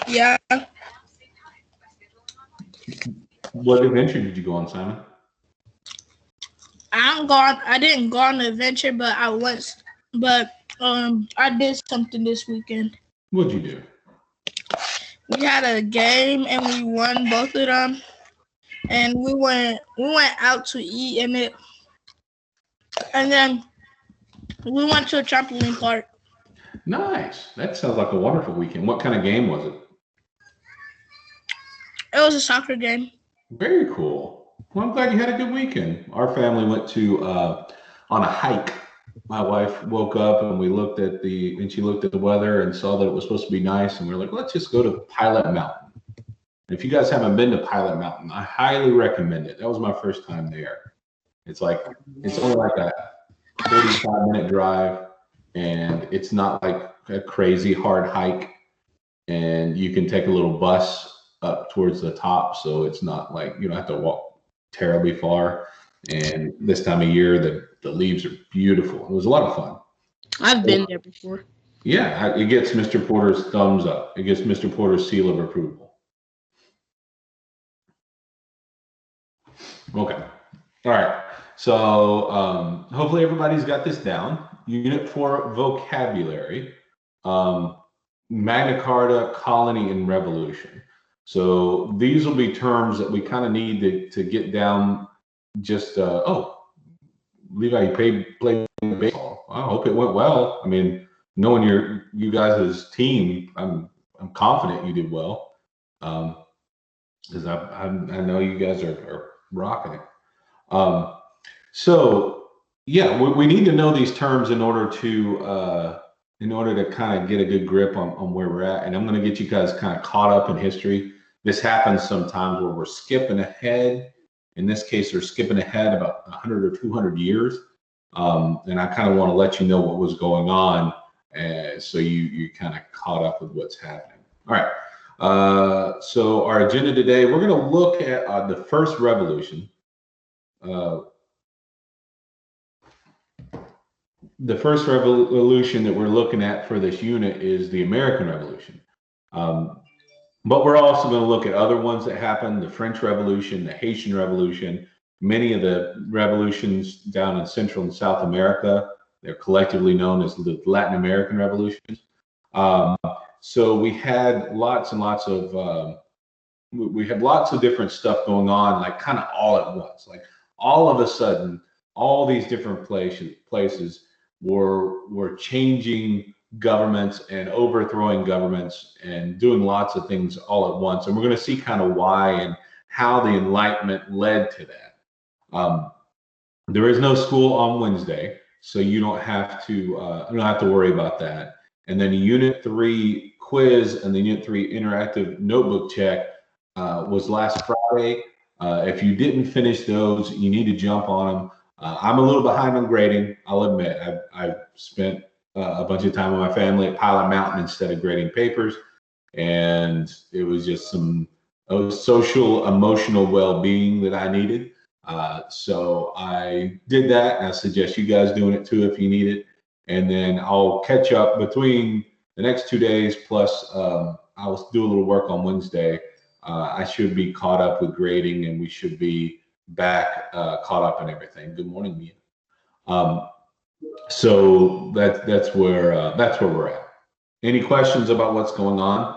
Yeah, What adventure did you go on, Simon? I didn't go on an adventure, but I once, but I did something this weekend. What'd you do? We had a game and we won both of them. And we went out to eat and then we went to a trampoline park. Nice. That sounds like a wonderful weekend. What kind of game was it? It was a soccer game. Very cool. Well, I'm glad you had a good weekend. Our family went to on a hike. My wife woke up and we looked at and she looked at the weather and saw that it was supposed to be nice, and we are like, let's just go to Pilot Mountain. And if you guys haven't been to Pilot Mountain, I highly recommend it. That was my first time there. It's like it's only like a 45-minute drive, and it's not like a crazy hard hike. And you can take a little bus up towards the top, so it's not like you don't have to walk terribly far. And this time of year, the leaves are beautiful. It was a lot of fun. I've been there before. Yeah, it gets Mr. Porter's thumbs up. It gets Mr. Porter's seal of approval. Okay. All right. So hopefully everybody's got this down. Unit 4 vocabulary, Magna Carta, colony, and revolution. So these will be terms that we kind of need to get down. Just Levi, you played baseball. I hope it went well. I mean, knowing you guys' team, I'm confident you did well. Because I know you guys are rocking it. Um, so yeah, we need to know these terms in order to kind of get a good grip on where we're at. And I'm going to get you guys kind of caught up in history. This happens sometimes where we're skipping ahead. In this case, they're skipping ahead about 100 or 200 years. And I kind of want to let you know what was going on, so you kind of caught up with what's happening. All right. So our agenda today, we're going to look at the first revolution. The first revolution that we're looking at for this unit is the American Revolution. But we're also going to look at other ones that happened, the French Revolution, the Haitian Revolution, many of the revolutions down in Central and South America. They're collectively known as the Latin American revolutions. So we had lots and lots of different stuff going on, like kind of all at once. Like all of a sudden, all these different places were changing governments and overthrowing governments and doing lots of things all at once. And we're going to see kind of why and how the Enlightenment led to that. There is no school on Wednesday, so you don't have to worry about that. And then Unit 3 quiz and the Unit 3 interactive notebook check was last Friday. If you didn't finish those, you need to jump on them. I'm a little behind on grading, I'll admit. I've spent a bunch of time with my family at Pilot Mountain instead of grading papers, and it was just some social, emotional well-being that I needed. So I did that, and I suggest you guys doing it too if you need it. And then I'll catch up between the next 2 days, plus I'll do a little work on Wednesday. I should be caught up with grading, and we should be back caught up in everything. Good morning, Mia. So that's where we're at. Any questions about what's going on?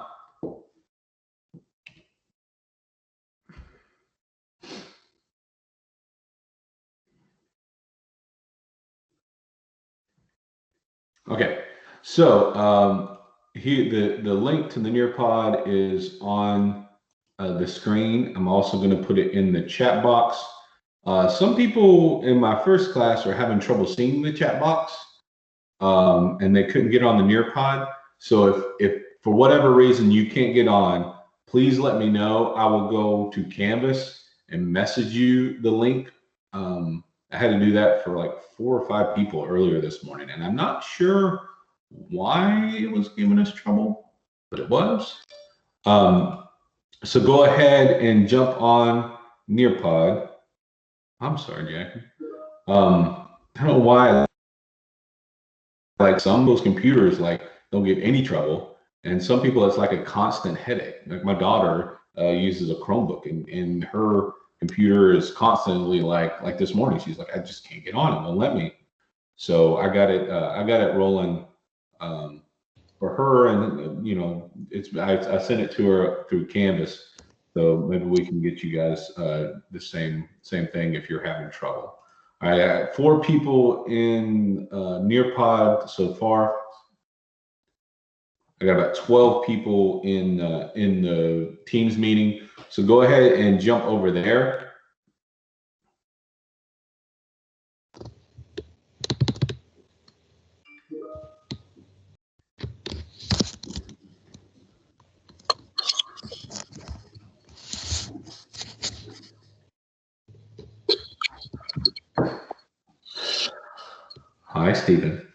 Okay, so here the link to the Nearpod is on the screen. I'm also going to put it in the chat box. Some people in my first class are having trouble seeing the chat box, and they couldn't get on the Nearpod. So if for whatever reason you can't get on, please let me know. I will go to Canvas and message you the link. I had to do that for like 4 or 5 people earlier this morning, and I'm not sure why it was giving us trouble, but it was. So go ahead and jump on Nearpod. I'm sorry, Jackie. I don't know why, like some of those computers like don't give any trouble, And some people, it's like a constant headache. Like my daughter uses a Chromebook, and her computer is constantly like this morning. She's like, I just can't get on it. Won't let me. So I got it rolling for her, and I sent it to her through Canvas. So maybe we can get you guys the same thing if you're having trouble. All right, I got 4 people in Nearpod so far. I got about 12 people in the Teams meeting. So go ahead and jump over there. Hi, Stephen.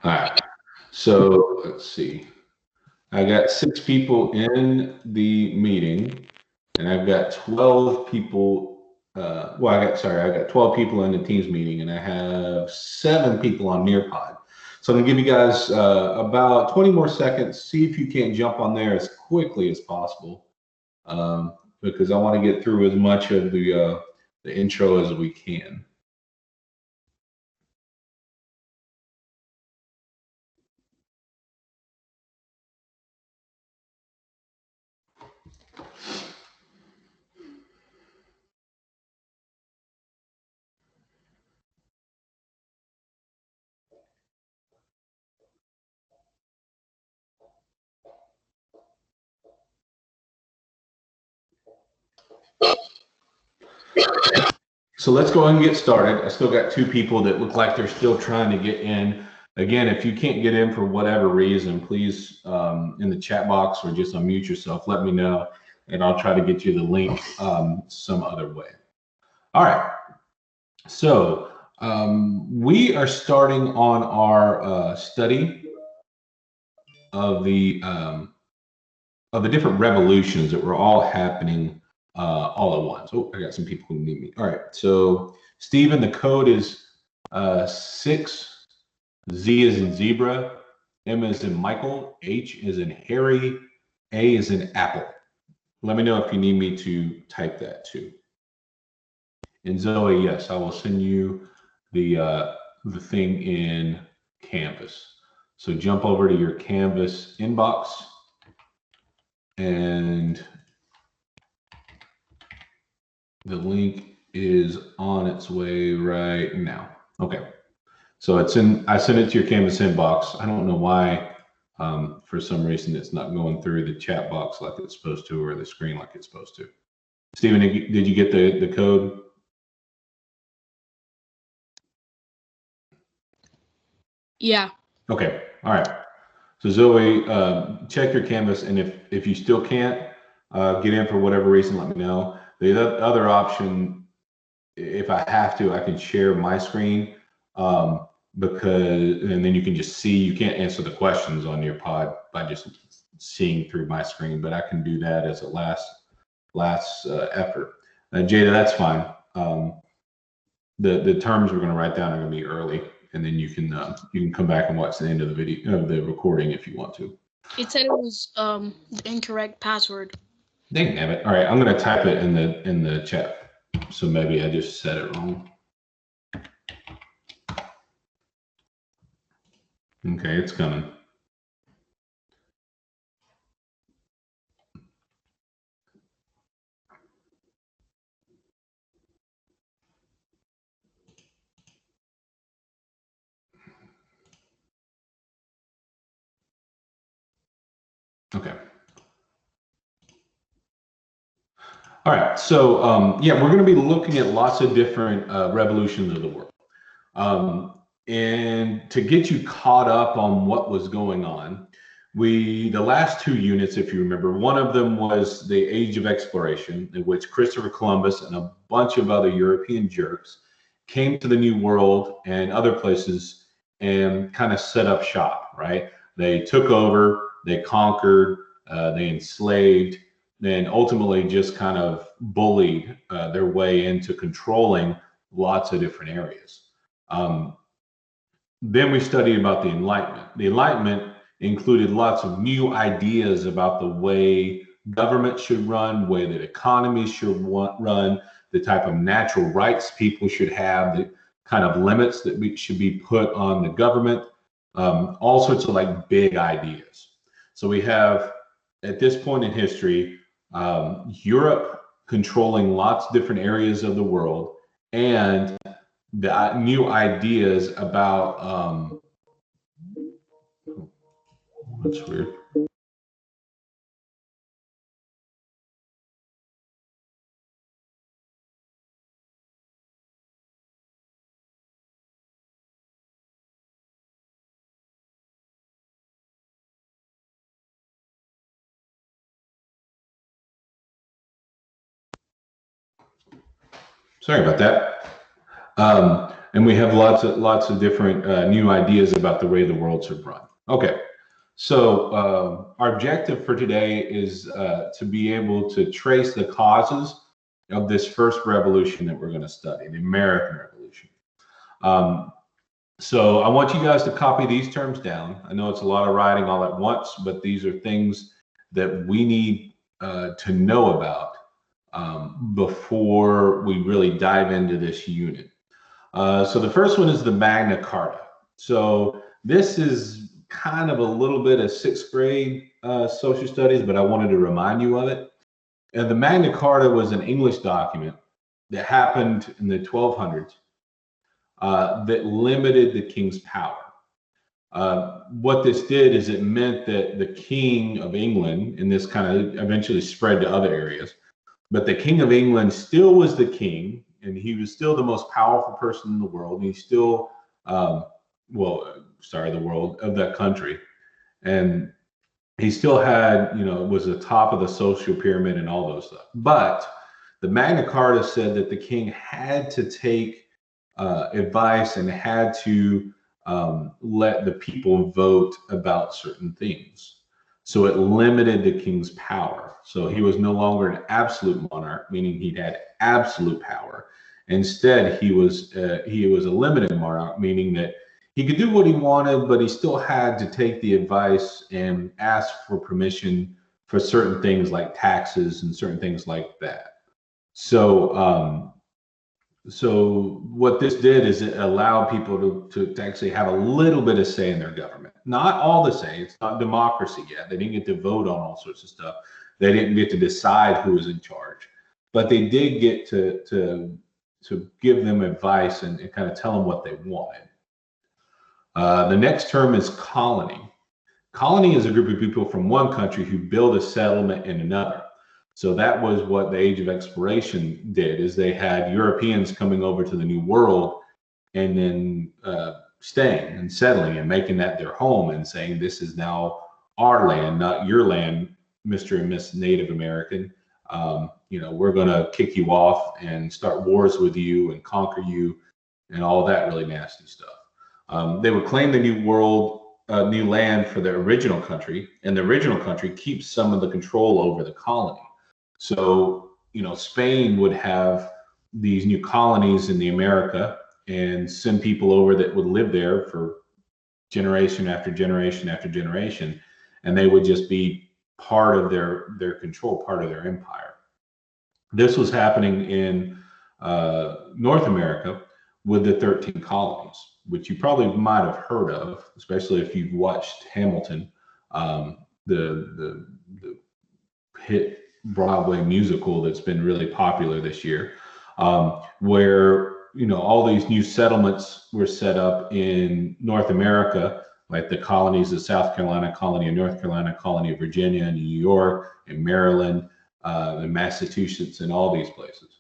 All right. So let's see. I got 6 people in the meeting, and I've got 12 people. I got 12 people in the Teams meeting, and I have 7 people on Nearpod. So I'm gonna give you guys about 20 more seconds. See if you can't jump on there as quickly as possible, because I want to get through as much of the intro as we can. So let's go ahead and get started. I still got 2 people that look like they're still trying to get in. Again, if you can't get in for whatever reason, please in the chat box or just unmute yourself, let me know, and I'll try to get you the link some other way. All right. So we are starting on our study of the different revolutions that were all happening all at once. Oh, I got some people who need me. All right. So Stephen, the code is 6. Z is in zebra, M is in Michael, H is in Harry, A is in Apple. Let me know if you need me to type that too. And Zoe, yes, I will send you the thing in Canvas. So jump over to your Canvas inbox, and the link is on its way right now. Okay. So I sent it to your Canvas inbox. I don't know why, for some reason, it's not going through the chat box like it's supposed to, or the screen like it's supposed to. Stephen, did you get the code? Yeah. Okay. All right. So Zoe, check your Canvas, and if you still can't get in for whatever reason, let me know. The other option, if I have to, I can share my screen. And then you can just see, you can't answer the questions on your pod by just seeing through my screen, but I can do that as a last effort. Jada, that's fine. The terms we're going to write down are going to be early, and then you can come back and watch the end of the video of the recording if you want to. It said it was the incorrect password. Dang it! All right, I'm going to type it in the chat. So maybe I just said it wrong. Okay, it's coming. Okay. All right. So yeah, we're going to be looking at lots of different revolutions of the world. And to get you caught up on what was going on, the last 2 units, if you remember, one of them was the Age of Exploration, in which Christopher Columbus and a bunch of other European jerks came to the New World and other places and kind of set up shop, right? They took over, they conquered, they enslaved, and ultimately just kind of bullied their way into controlling lots of different areas. Then we studied about the Enlightenment. The Enlightenment included lots of new ideas about the way government should run, way that economies should run, the type of natural rights people should have, the kind of limits that should be put on the government, all sorts of like big ideas. So we have, at this point in history, Europe controlling lots of different areas of the world, and the new ideas about that's weird. Sorry about that. And we have lots of different new ideas about the way the world should run. Okay, so our objective for today is to be able to trace the causes of this first revolution that we're going to study, the American Revolution. So I want you guys to copy these terms down. I know it's a lot of writing all at once, but these are things that we need to know about before we really dive into this unit. So the first one is the Magna Carta. So this is kind of a little bit of sixth grade social studies, but I wanted to remind you of it. And the Magna Carta was an English document that happened in the 1200s that limited the king's power. What this did is it meant that the King of England, and this kind of eventually spread to other areas, but the King of England still was the king, and he was still the most powerful person in the world. And he's still, the world of that country. And he still had, was the top of the social pyramid and all those stuff. But the Magna Carta said that the king had to take advice and had to let the people vote about certain things. So it limited the king's power. So he was no longer an absolute monarch, meaning he had absolute power. Instead, he was a limited monarch, meaning that he could do what he wanted, but he still had to take the advice and ask for permission for certain things like taxes and certain things like that. So, so what this did is it allowed people to actually have a little bit of say in their government. Not all the say. It's not democracy yet. They didn't get to vote on all sorts of stuff. They didn't get to decide who was in charge, but they did get to give them advice and kind of tell them what they wanted. The next term is colony. Colony is a group of people from one country who build a settlement in another. So that was what the Age of Exploration did, is they had Europeans coming over to the New World and then staying and settling and making that their home and saying, this is now our land, not your land, Mr. and Miss Native American. We're going to kick you off and start wars with you and conquer you and all that really nasty stuff. They would claim the New World, new land for the original country, and the original country keeps some of the control over the colony. So, Spain would have these new colonies in the America and send people over that would live there for generation after generation after generation, and they would just be part of their control, part of their empire. This was happening in North America with the 13 colonies, which you probably might have heard of, especially if you've watched Hamilton, the hit Broadway musical that's been really popular this year, where all these new settlements were set up in North America, like the colonies of South Carolina, colony of North Carolina, colony of Virginia, and New York, and Maryland, and Massachusetts, and all these places.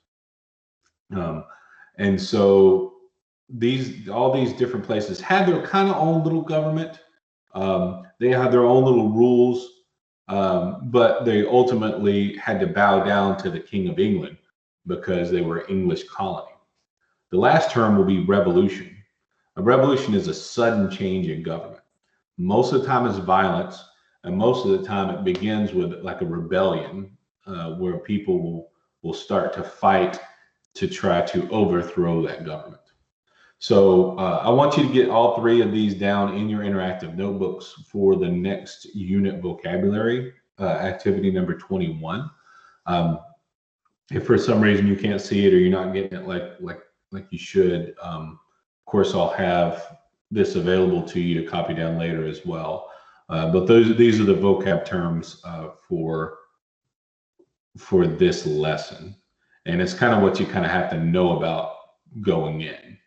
And so all these different places had their kind of own little government. They had their own little rules. But they ultimately had to bow down to the King of England because they were English colony. The last term will be revolution. A revolution is a sudden change in government. Most of the time it's violence, and most of the time it begins with like a rebellion where people will start to fight to try to overthrow that government. So I want you to get all three of these down in your interactive notebooks for the next unit vocabulary, activity number 21. If for some reason you can't see it or you're not getting it like you should, of course I'll have this available to you to copy down later as well. But these are the vocab terms for this lesson, and it's kind of what you kind of have to know about going in.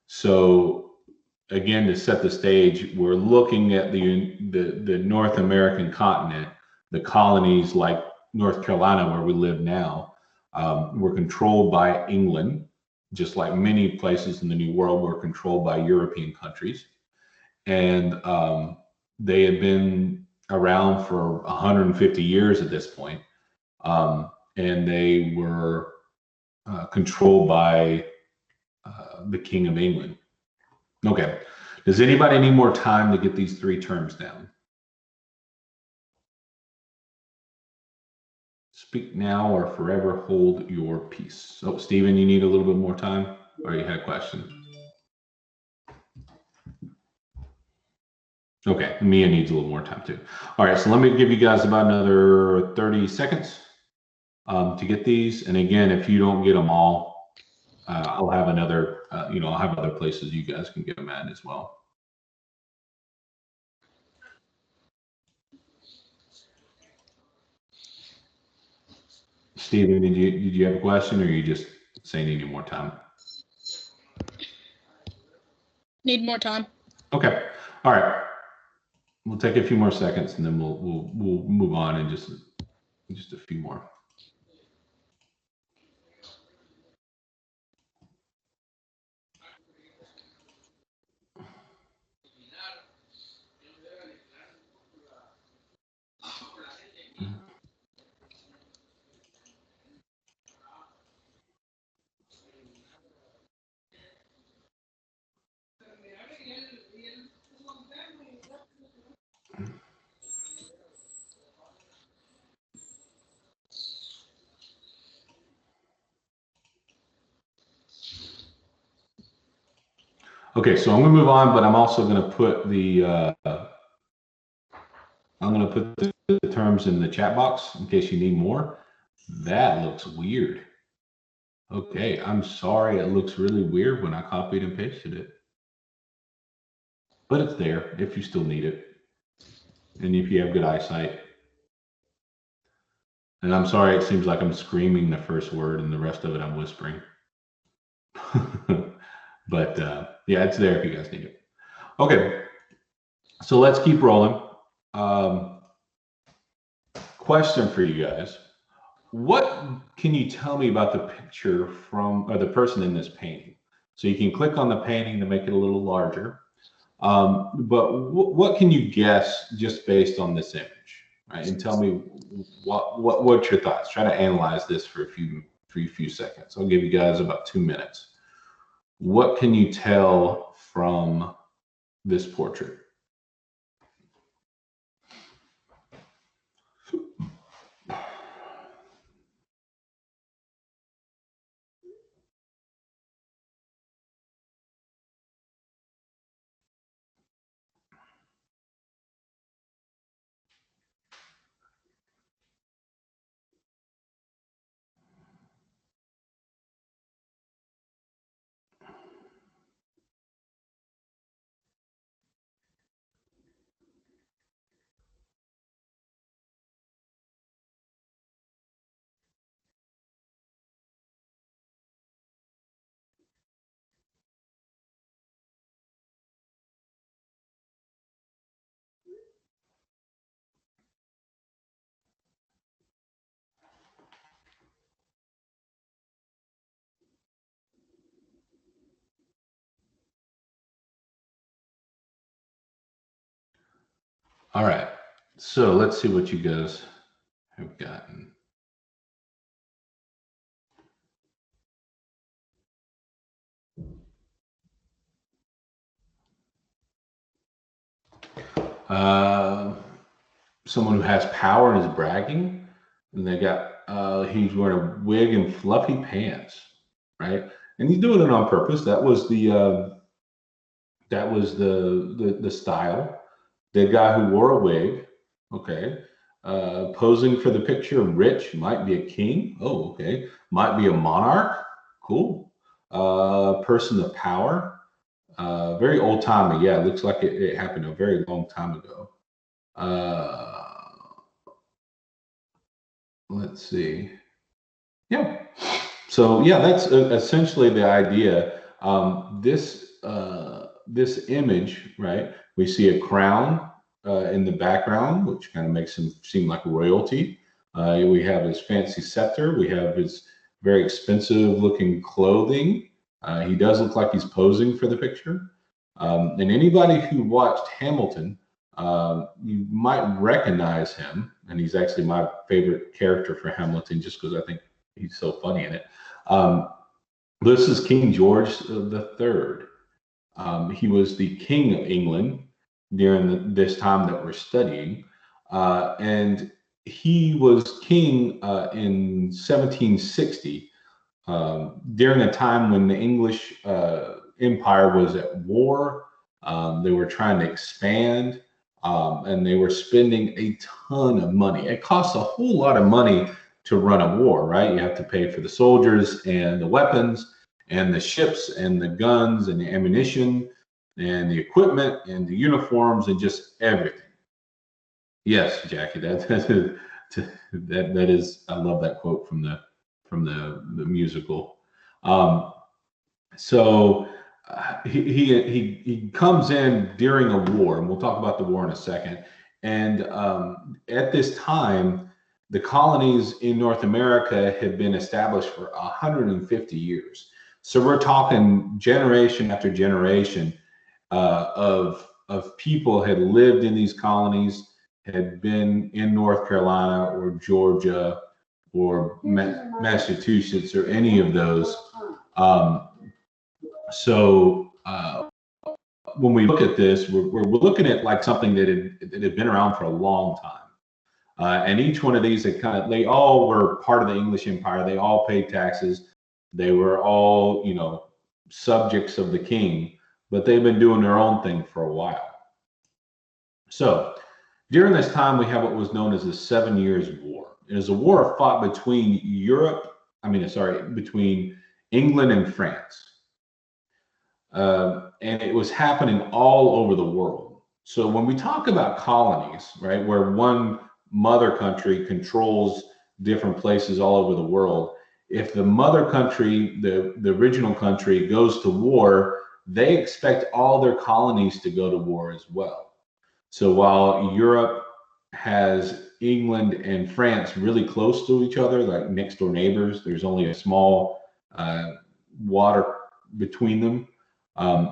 So again, to set the stage, we're looking at the North American continent, the colonies like North Carolina, where we live now, were controlled by England, just like many places in the New World were controlled by European countries. And they had been around for 150 years at this point. And they were controlled by the King of England. Okay. Does anybody need more time to get these three terms down? Speak now or forever hold your peace. So, Stephen, you need a little bit more time, or you had a question? Okay, Mia needs a little more time too. All right, so let me give you guys about another 30 seconds to get these. And again, if you don't get them all, I'll have another, I'll have other places you guys can get them at as well. Stephen, did you have a question, or are you just saying you need more time? Need more time. Okay. All right. We'll take a few more seconds, and then we'll move on in just a few more. Okay, so I'm going to move on, but I'm also going to put the terms in the chat box in case you need more. That looks weird. Okay, I'm sorry. It looks really weird when I copied and pasted it, but it's there if you still need it, and if you have good eyesight. And I'm sorry, it seems like I'm screaming the first word and the rest of it I'm whispering. But yeah, it's there if you guys need it. Okay, so let's keep rolling. Question for you guys. What can you tell me about the picture or the person in this painting? So you can click on the painting to make it a little larger. But what can you guess just based on this image, right? And tell me what's your thoughts. Try to analyze this for a few seconds. I'll give you guys about 2 minutes. What can you tell from this portrait? All right, so let's see what you guys have gotten. Someone who has power and is bragging. And they got he's wearing a wig and fluffy pants, right? And he's doing it on purpose. That was the style. The guy who wore a wig, okay, posing for the picture, rich, might be a king. Oh, okay, might be a monarch. Cool. Person of power. Very old timey. Yeah, it looks like it happened a very long time ago. Let's see. Yeah. So yeah, that's essentially the idea. This image, right? We see a crown in the background, which kind of makes him seem like royalty. We have his fancy scepter. We have his very expensive looking clothing. He does look like he's posing for the picture. And anybody who watched Hamilton, you might recognize him. And he's actually my favorite character for Hamilton, just because I think he's so funny in it. This is King George the Third. He was the king of England during this time that we're studying, and he was king in 1760 during a time when the English Empire was at war. They were trying to expand, and they were spending a ton of money. It costs a whole lot of money to run a war, right? You have to pay for the soldiers and the weapons and the ships and the guns and the ammunition and the equipment and the uniforms and just everything. Yes, Jackie, that is I love that quote from the musical. So he comes in during a war, and we'll talk about the war in a second. And at this time, the colonies in North America had been established for 150 years. So we're talking generation after generation of people had lived in these colonies, had been in North Carolina or Georgia or Massachusetts or any of those. So when we look at this, we're looking at like something that had been around for a long time. And each one of these, they all were part of the English Empire. They all paid taxes. They were all, subjects of the king, but they've been doing their own thing for a while. So during this time, we have what was known as the 7 Years' War. It was a war fought between between England and France. And it was happening all over the world. So when we talk about colonies, right, where one mother country controls different places all over the world, if the mother country, the original country, goes to war, they expect all their colonies to go to war as well. So while Europe has England and France really close to each other, like next door neighbors, there's only a small water between them.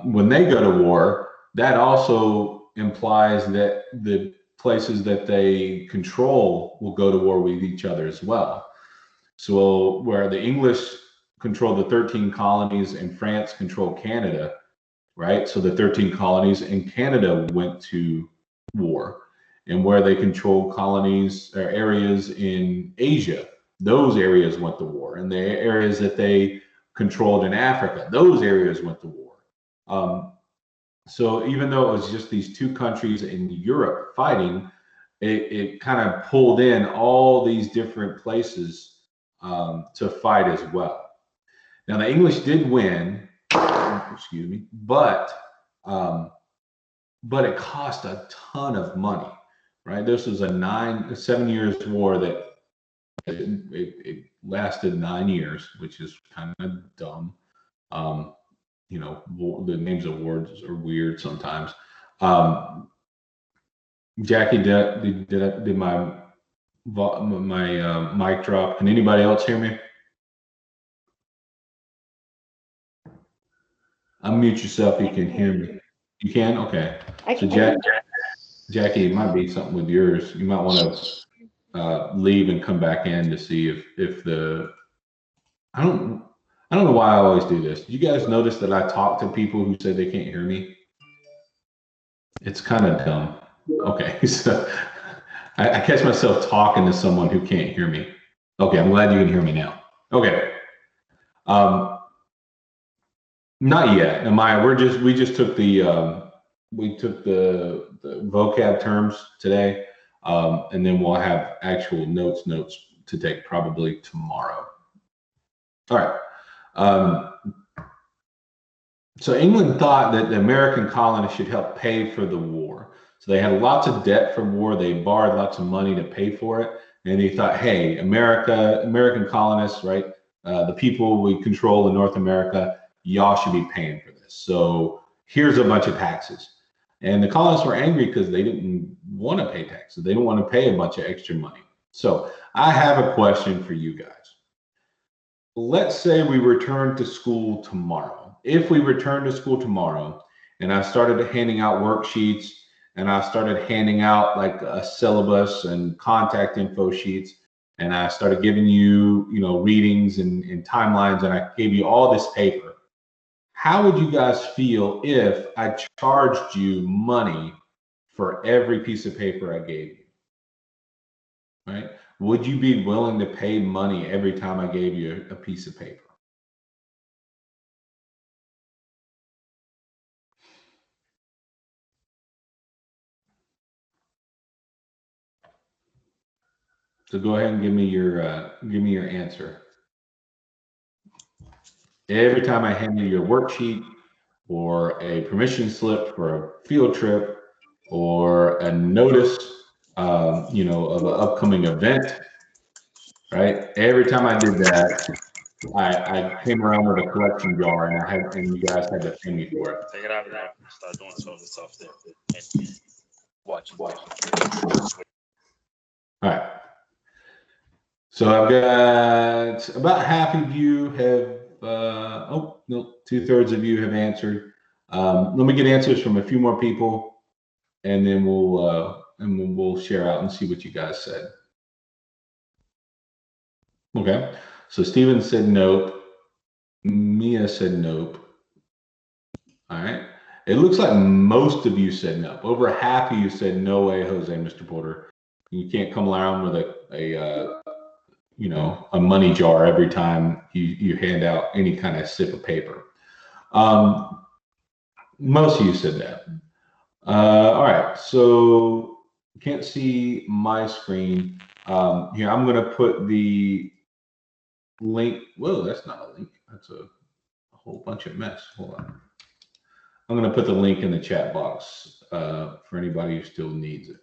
When they go to war, that also implies that the places that they control will go to war with each other as well. So where the English control the 13 colonies and France controlled Canada, right? So the 13 colonies and Canada went to war. And where they controlled colonies or areas in Asia, those areas went to war. And the areas that they controlled in Africa, those areas went to war. So even though it was just these two countries in Europe fighting, it kind of pulled in all these different places to fight as well. Now the English did win, excuse me, but it cost a ton of money, right? This was a 7 years war that it lasted 9 years, which is kind of dumb. The names of words are weird sometimes. Jackie, did my mic drop? Can anybody else hear me? Unmute yourself. You can hear me. You can? Okay. So Jackie, it might be something with yours. You might want to leave and come back in to see if the I don't know why I always do this. Did you guys notice that I talk to people who say they can't hear me? It's kind of dumb. Okay, so I catch myself talking to someone who can't hear me. Okay, I'm glad you can hear me now. Okay. Not yet, Amaya. We just took the vocab terms today, and then we'll have actual notes to take probably tomorrow. All right. So England thought that the American colonists should help pay for the war. So they had lots of debt for war. They borrowed lots of money to pay for it. And they thought, hey, American colonists, right? The people we control in North America, y'all should be paying for this. So here's a bunch of taxes. And the colonists were angry because they didn't want to pay taxes. They didn't want to pay a bunch of extra money. So I have a question for you guys. Let's say we return to school tomorrow. If we return to school tomorrow and I started handing out worksheets and I started handing out like a syllabus and contact info sheets, and I started giving you, readings and timelines, and I gave you all this paper, how would you guys feel if I charged you money for every piece of paper I gave you? Right? Would you be willing to pay money every time I gave you a piece of paper? So go ahead and give me your answer. Every time I hand you your worksheet or a permission slip for a field trip or a notice, of an upcoming event, right? Every time I did that, I came around with a collection jar and you guys had to pay me for it. Take it out of there. Start doing some of the stuff there. Watch. All right. So I've got about half of you have, 2/3 of you have answered. Let me get answers from a few more people, and then we'll share out and see what you guys said. Okay. So Steven said nope. Mia said nope. All right. It looks like most of you said nope. Over half of you said no way, Jose, Mr. Porter. You can't come around with a money jar every time you hand out any kind of sip of paper. Most of you said that. All right, so can't see my screen. Here, I'm gonna put the link. Whoa, that's not a link. That's a whole bunch of mess. Hold on. I'm gonna put the link in the chat box for anybody who still needs it.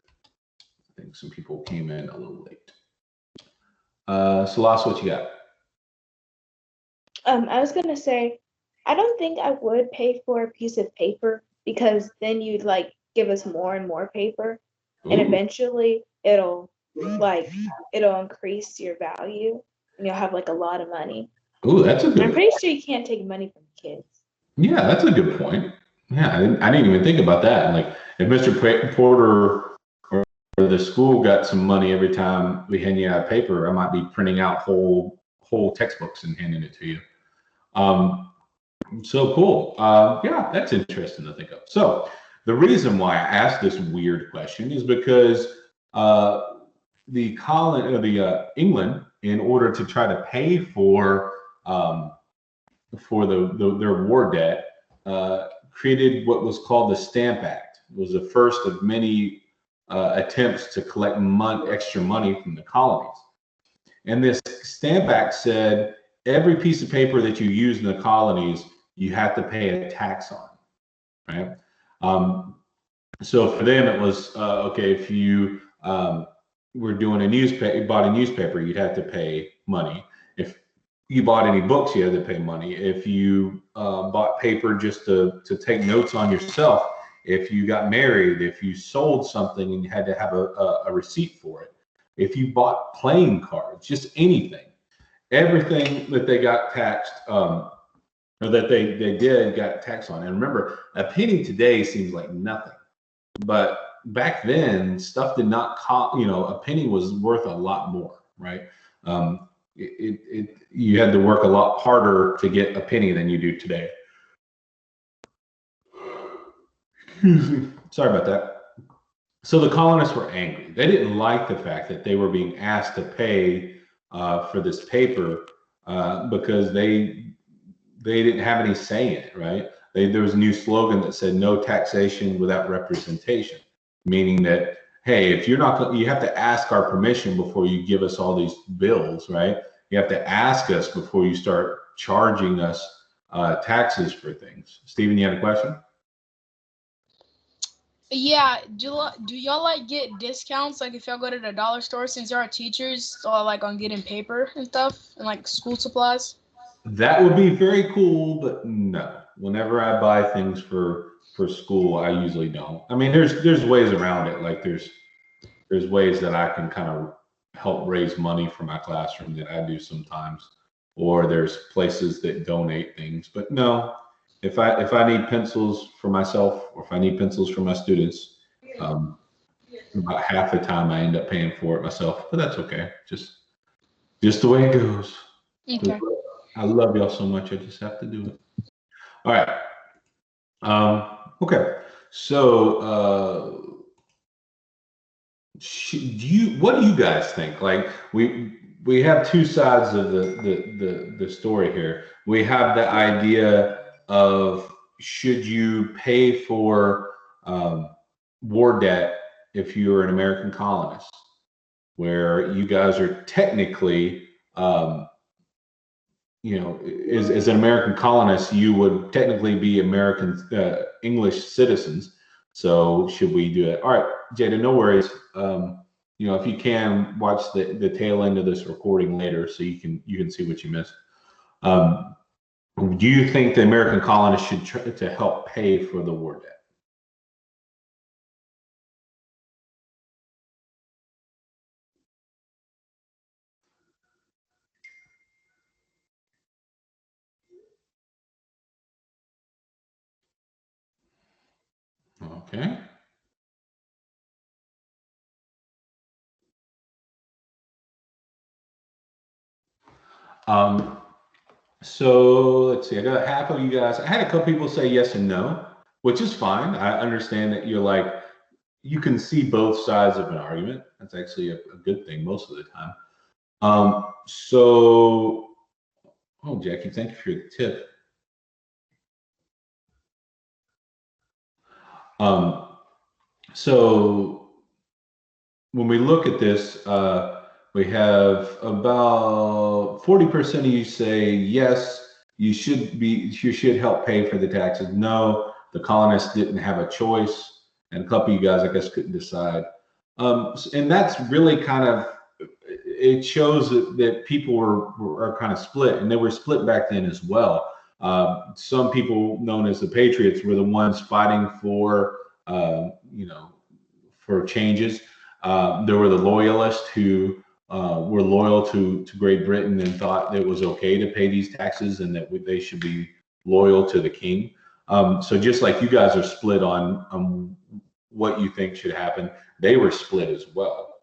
I think some people came in a little late. Celeste, what you got? I was gonna say, I don't think I would pay for a piece of paper because then you'd give us more and more paper, and eventually it'll increase your value, and you'll have a lot of money. Ooh, that's a good. I'm pretty sure you can't take money from kids. Yeah, that's a good point. Yeah, I didn't even think about that. If Mr. Porter or the school got some money every time we hand you out paper, I might be printing out whole textbooks and handing it to you. So cool. Yeah, that's interesting to think of. So the reason why I asked this weird question is because England, in order to try to pay for their war debt, created what was called the Stamp Act. It was the first of many attempts to collect extra money from the colonies. And this Stamp Act said every piece of paper that you use in the colonies, you have to pay a tax on, right? So for them, it was okay, if you were doing bought a newspaper, you'd have to pay money. If you bought any books, you had to pay money. If you bought paper just to take notes on yourself, if you got married, if you sold something and you had to have a receipt for it, if you bought playing cards, just anything, everything that they got taxed, or that they did got taxed on. And remember, a penny today seems like nothing, but back then stuff did not cost. A penny was worth a lot more, right? You had to work a lot harder to get a penny than you do today. Excuse me. Sorry about that. So the colonists were angry. They didn't like the fact that they were being asked to pay for this paper because they didn't have any say in it, right? There was a new slogan that said "No taxation without representation," meaning that hey, if you're not, you have to ask our permission before you give us all these bills, right? You have to ask us before you start charging us taxes for things. Stephen, you had a question? Yeah, do y'all like get discounts like if y'all go to the dollar store since y'all are teachers or like on getting paper and stuff and like school supplies? That would be very cool, but no. Whenever I buy things for school, I usually don't. I mean, there's ways around it. Like there's ways that I can kind of help raise money for my classroom that I do sometimes, or there's places that donate things. But no, if I need pencils for myself or if I need pencils for my students, about half the time I end up paying for it myself. But that's okay. Just the way it goes. Okay. I love y'all so much. I just have to do it. All right. Okay. So, what do you guys think? Like we have two sides of the story here. We have the idea of should you pay for war debt if you're an American colonist, where you guys are technically as an American colonist, you would technically be American English citizens. So should we do it? All right, Jada, no worries. If you can watch the tail end of this recording later, so you can see what you missed. Do you think the American colonists should try to help pay for the war debt? Okay. So let's see. I got half of you guys. I had a couple people say yes and no, which is fine. I understand that you can see both sides of an argument. That's actually a good thing most of the time. Oh, Jackie, thank you for the tip. So when we look at this, we have about 40% of you say yes, you should help pay for the taxes. No, the colonists didn't have a choice, and a couple of you guys, I guess, couldn't decide. And that's really kind of, it shows that people are kind of split, and they were split back then as well. Some people known as the Patriots were the ones fighting for changes. There were the loyalists who were loyal to Great Britain and thought it was okay to pay these taxes and that they should be loyal to the king. So just like you guys are split on what you think should happen, they were split as well.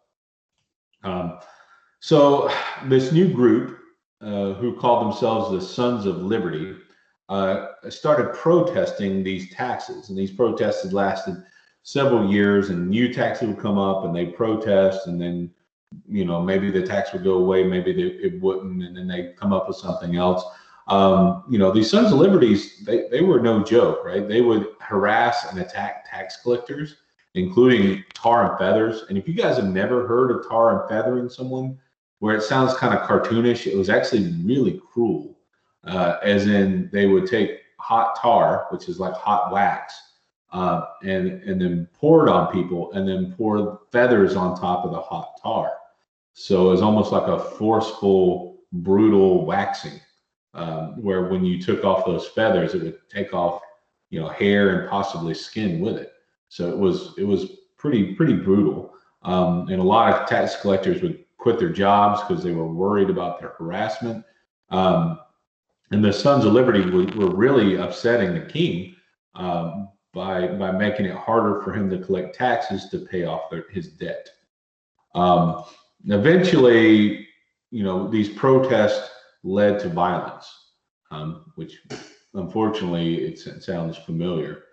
So this new group who called themselves the Sons of Liberty started protesting these taxes, and these protests had lasted several years, and new taxes would come up and they protest, and then maybe the tax would go away, maybe it wouldn't, and then they come up with something else. These Sons of Liberties, they were no joke, right? They would harass and attack tax collectors, including tar and feathers. And if you guys have never heard of tar and feathering someone, where it sounds kind of cartoonish, it was actually really cruel. As in, they would take hot tar, which is like hot wax, and then pour it on people, and then pour feathers on top of the hot tar. So it's almost like a forceful, brutal waxing, where when you took off those feathers, it would take off, hair and possibly skin with it. So it was pretty brutal. And a lot of tax collectors would quit their jobs because they were worried about their harassment. And the Sons of Liberty were really upsetting the king by making it harder for him to collect taxes to pay off his debt. Eventually, these protests led to violence, which unfortunately it sounds familiar.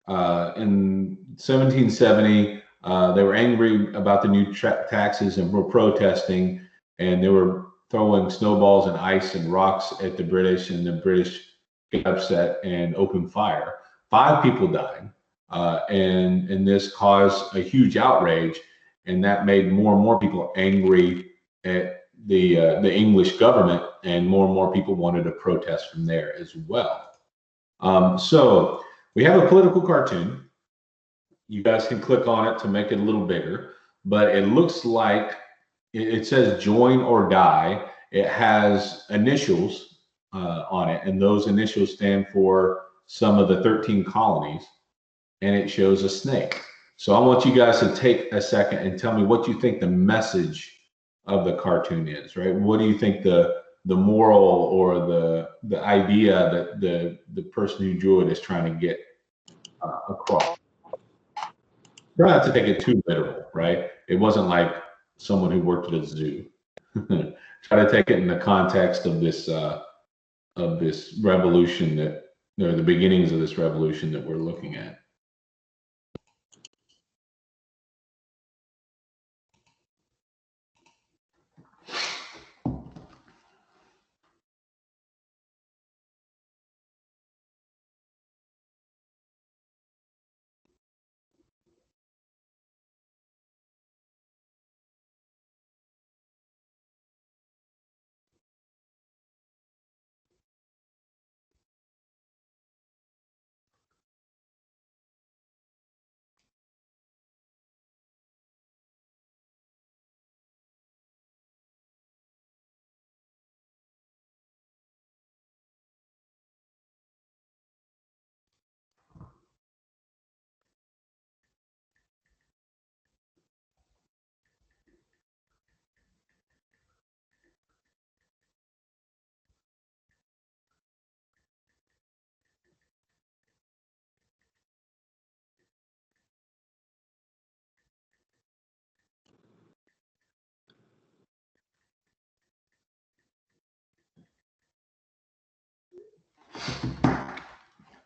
In 1770, They were angry about the new taxes and were protesting, and they were throwing snowballs and ice and rocks at the British, and the British got upset and opened fire. 5 people died, and this caused a huge outrage, and that made more and more people angry at the English government, and more people wanted to protest from there as well. So we have a political cartoon. You guys can click on it to make it a little bigger, but it looks like it says join or die. It has initials on it, and those initials stand for some of the 13 colonies, and it shows a snake. So I want you guys to take a second and tell me what you think the message of the cartoon is, right? What do you think the moral or the idea that the person who drew it is trying to get across? Try not to take it too literal, right? It wasn't like someone who worked at a zoo. Try to take it in the context of this revolution or the beginnings of this revolution that we're looking at.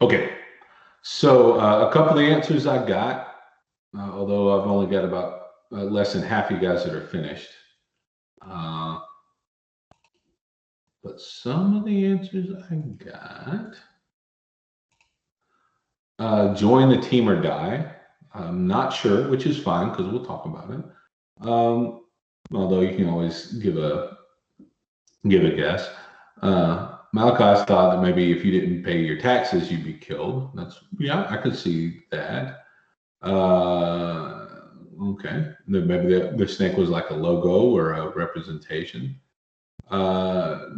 Okay, so a couple of the answers I got, although I've only got about less than half you guys that are finished. But some of the answers I got, join the team or die. I'm not sure, which is fine because we'll talk about it. Although you can always give a guess. Malachi thought that maybe if you didn't pay your taxes, you'd be killed. Yeah, I could see that. Okay, maybe the snake was like a logo or a representation.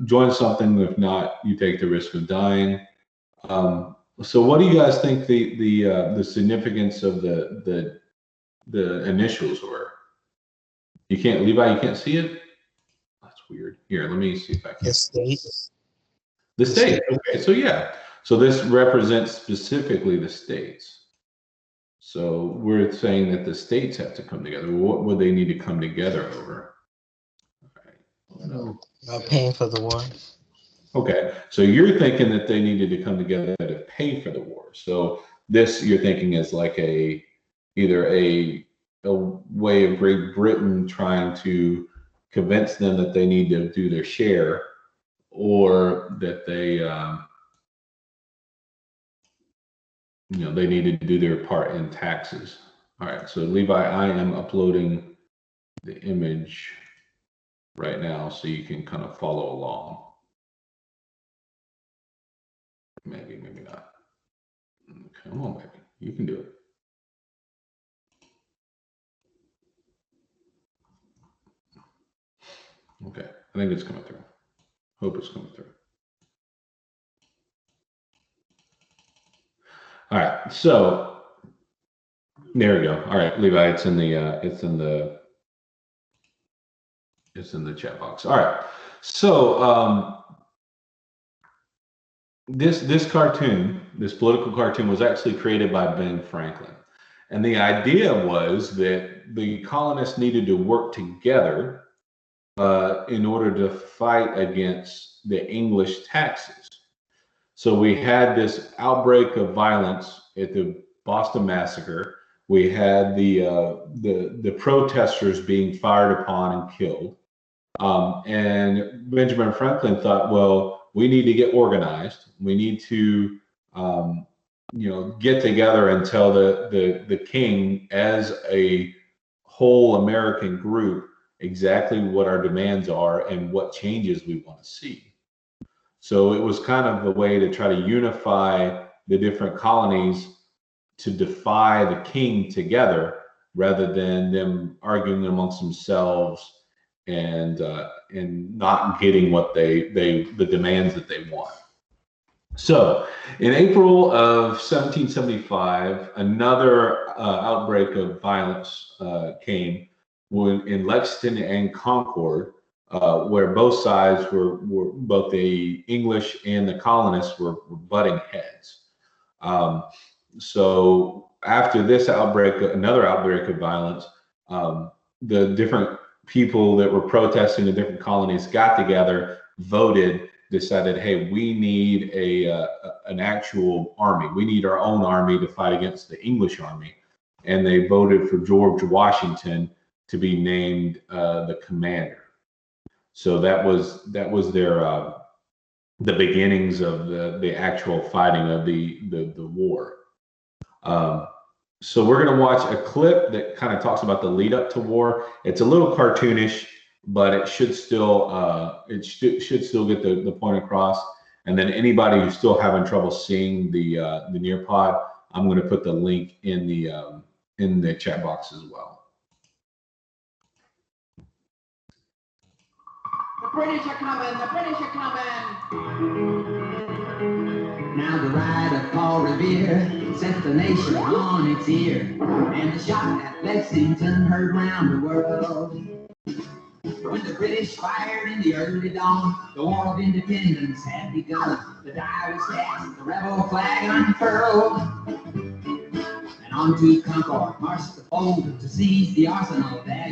Join something. If not, you take the risk of dying. So, what do you guys think the significance of the initials were? You can't, Levi. You can't see it. That's weird. Here, let me see if I can. The state. The state. Okay, so yeah. So this represents specifically the states. So we're saying that the states have to come together. What would they need to come together over? Paying for the war. Okay, so you're thinking that they needed to come together to pay for the war. So this you're thinking is like either a way of Great Britain trying to convince them that they need to do their share, or that they they needed to do their part in taxes. All right, so Levi, I am uploading the image right now so you can kind of follow along. Maybe not. Come on, baby. You can do it. Okay, I think it's coming through. Hope it's coming through. All right, so there we go. All right, Levi, it's in the chat box. All right, so this cartoon, this political cartoon, was actually created by Ben Franklin, and the idea was that the colonists needed to work together in order to fight against the English taxes. So we had this outbreak of violence at the Boston Massacre, We had the protesters being fired upon and killed. And Benjamin Franklin thought, well, we need to get organized. We need to, get together and tell the king as a whole American group exactly what our demands are and what changes we want to see. So it was kind of a way to try to unify the different colonies to defy the king together rather than them arguing amongst themselves and not getting what the demands that they want. So in April of 1775, another outbreak of violence came in Lexington and Concord, where both sides were both the English and the colonists were butting heads. So after this outbreak, another outbreak of violence, the different people that were protesting in different colonies got together, voted, decided, hey, we need an actual army. We need our own army to fight against the English army. And they voted for George Washington to be named the commander. So that was their the beginnings of the actual fighting of the war. So we're going to watch a clip that kind of talks about the lead up to war. It's a little cartoonish, but it should still should still get the point across. And then anybody who's still having trouble seeing the Nearpod, I'm going to put the link in the chat box as well. The British are coming, the British are coming. Now the rider Paul Revere set the nation on its ear, and the shot at Lexington heard round the world. When the British fired in the early dawn, the War of Independence had begun. The die was cast, the rebel flag unfurled, and on to Concord marched the foe to seize the arsenal. There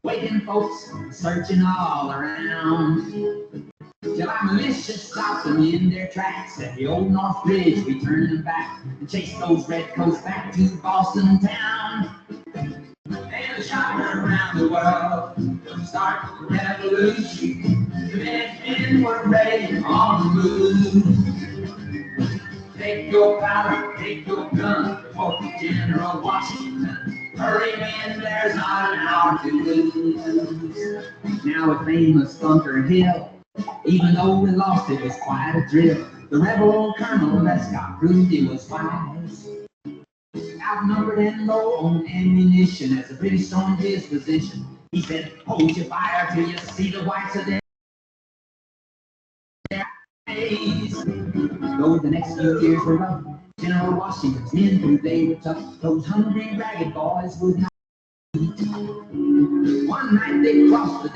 waiting folks searching all around. Till our militia stopped them in their tracks at the old North Bridge. We turned them back and chased those redcoats back to Boston town. And the shot heard around the world to start the revolution. The men were ready on the move. Take your powder, take your gun, report to General Washington. Hurry, men, there's not an hour to lose. Now at famous Bunker Hill, even though we lost, it was quite a drill. The rebel Colonel Lescott proved he was wise. Outnumbered and low on ammunition as the British stormed his position. He said, hold your fire till you see the whites of their eyes. Though the next few years were rough, General Washington's men proved they were tough. Those hungry, ragged boys would not eat. One night they crossed the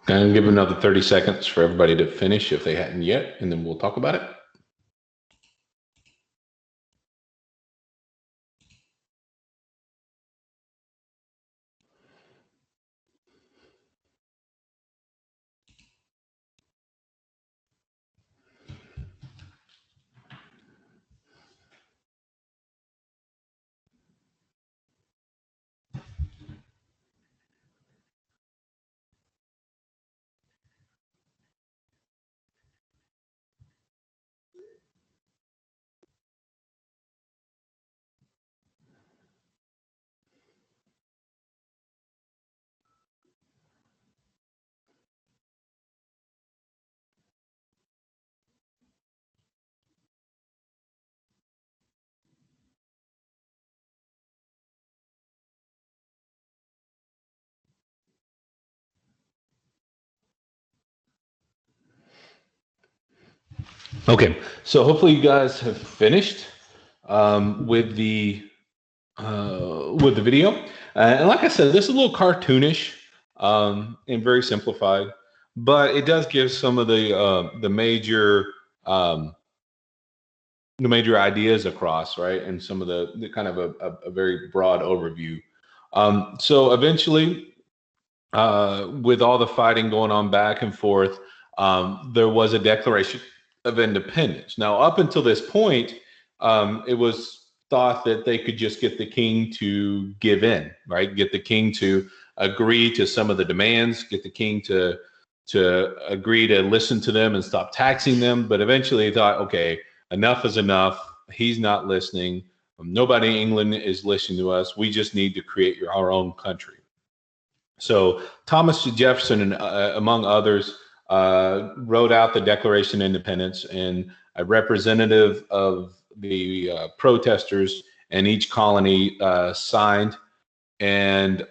Gonna give another 30 seconds for everybody to finish if they hadn't yet, and then we'll talk about it. Okay, so hopefully you guys have finished with the video. And like I said, this is a little cartoonish and very simplified, but it does give some of the major ideas across, right? And some of the kind of a very broad overview. So eventually, with all the fighting going on back and forth, there was a Declaration of Independence. Now, up until this point, it was thought that they could just get the king to give in, right? Get the king to agree to some of the demands, get the king to agree to listen to them and stop taxing them. But eventually they thought, okay, enough is enough. He's not listening. Nobody in England is listening to us. We just need to create our own country. So Thomas Jefferson, among others, wrote out the Declaration of Independence, and a representative of the protesters in each colony signed, and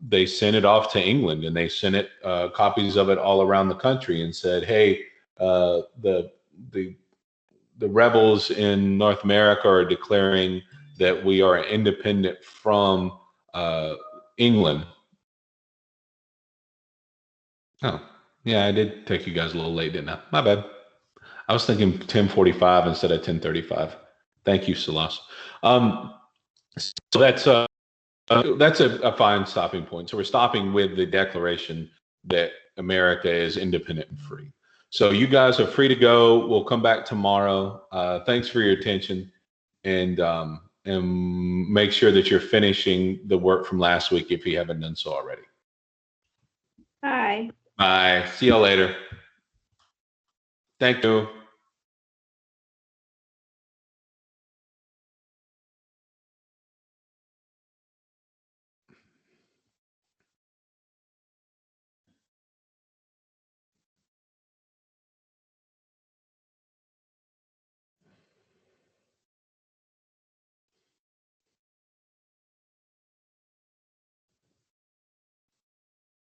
they sent it off to England, and they sent it copies of it all around the country, and said, "Hey, the rebels in North America are declaring that we are independent from England." Oh, yeah, I did take you guys a little late, didn't I? My bad. I was thinking 10:45 instead of 10:35. Thank you, Salas. So that's a fine stopping point. So we're stopping with the declaration that America is independent and free. So you guys are free to go. We'll come back tomorrow. Thanks for your attention, and make sure that you're finishing the work from last week if you haven't done so already. Bye. Bye. See you later. Thank you.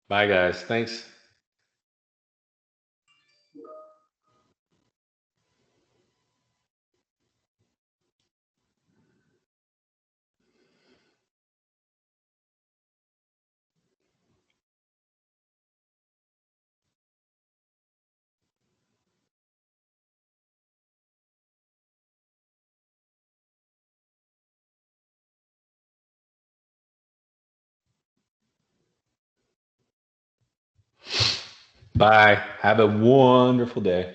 Bye, guys. Thanks. Bye. Have a wonderful day.